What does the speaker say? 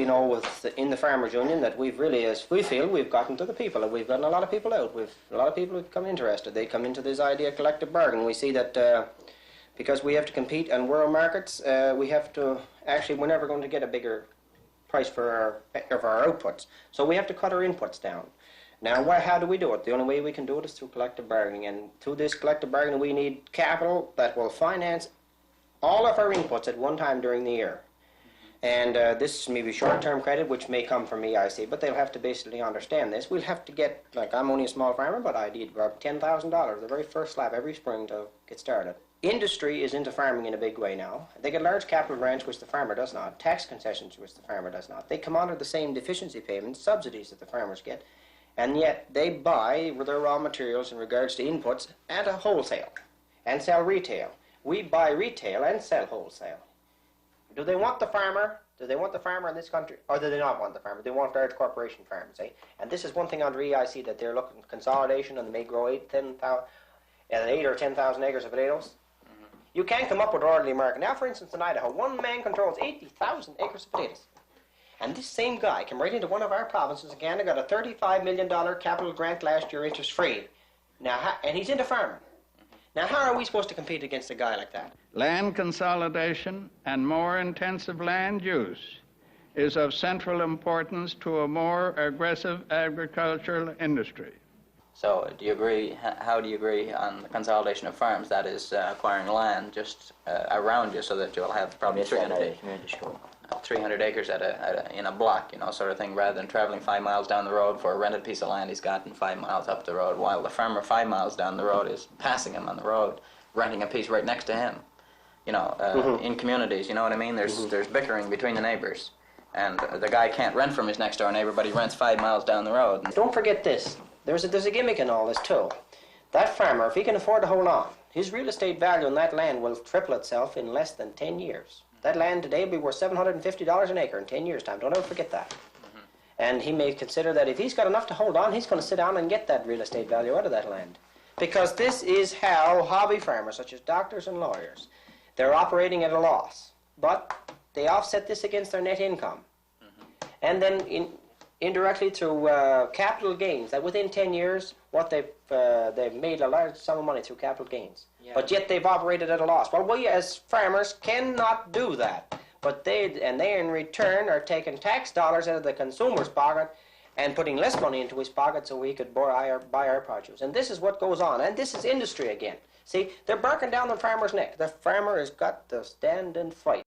You know, in the Farmers Union, that we've really, as we feel, we've gotten to the people, and we've gotten a lot of people out. A lot of people have become interested. They come into this idea of collective bargaining. We see that because we have to compete on world markets, we have to, actually, we're never going to get a bigger price for our outputs. So we have to cut our inputs down. Now, how do we do it? The only way we can do it is through collective bargaining. And through this collective bargaining, we need capital that will finance all of our inputs at one time during the year. And this may be short-term credit, which may come from EIC, but they'll have to basically understand this. We'll have to get, like, I'm only a small farmer, but I did grab $10,000, the very first slab every spring to get started. Industry is into farming in a big way now. They get large capital grants, which the farmer does not, tax concessions, which the farmer does not. They come under the same deficiency payments, subsidies that the farmers get, and yet they buy their raw materials in regards to inputs at a wholesale and sell retail. We buy retail and sell wholesale. Do they want the farmer? Do they want the farmer in this country? Or do they not want the farmer? They want large corporation farmers, eh? And this is one thing under EIC, that they're looking at consolidation, and they may grow 8 or 10,000 acres of potatoes. You can't come up with an orderly market. Now, for instance, in Idaho, one man controls 80,000 acres of potatoes. And this same guy came right into one of our provinces again and got a $35 million capital grant last year, interest-free. Now, and he's into farming. Now, how are we supposed to compete against a guy like that? Land consolidation and more intensive land use is of central importance to a more aggressive agricultural industry. So, do you agree, how do you agree on the consolidation of farms, that is acquiring land just around you so that you'll have probably 300 acres in a block, you know, sort of thing, rather than traveling 5 miles down the road for a rented piece of land he's gotten 5 miles up the road, while the farmer 5 miles down the road is passing him on the road, renting a piece right next to him. You know, in communities, you know what I mean? There's bickering between the neighbors, and the guy can't rent from his next door neighbor, but he rents 5 miles down the road. Don't forget this. There's a gimmick in all this too. That farmer, if he can afford to hold on, his real estate value on that land will triple itself in less than 10 years. That land today will be worth $750 an acre in 10 years' time. Don't ever forget that. And he may consider that if he's got enough to hold on, he's going to sit down and get that real estate value out of that land. Because this is how hobby farmers, such as doctors and lawyers, they're operating at a loss. But they offset this against their net income. And then indirectly through capital gains, that within 10 years, what they've made a large sum of money through capital gains. Yeah. But yet they've operated at a loss. Well, we as farmers cannot do that. But they in return are taking tax dollars out of the consumer's pocket and putting less money into his pocket so we could buy our produce. And this is what goes on. And this is industry again. See, they're barking down the farmer's neck. The farmer has got to stand and fight.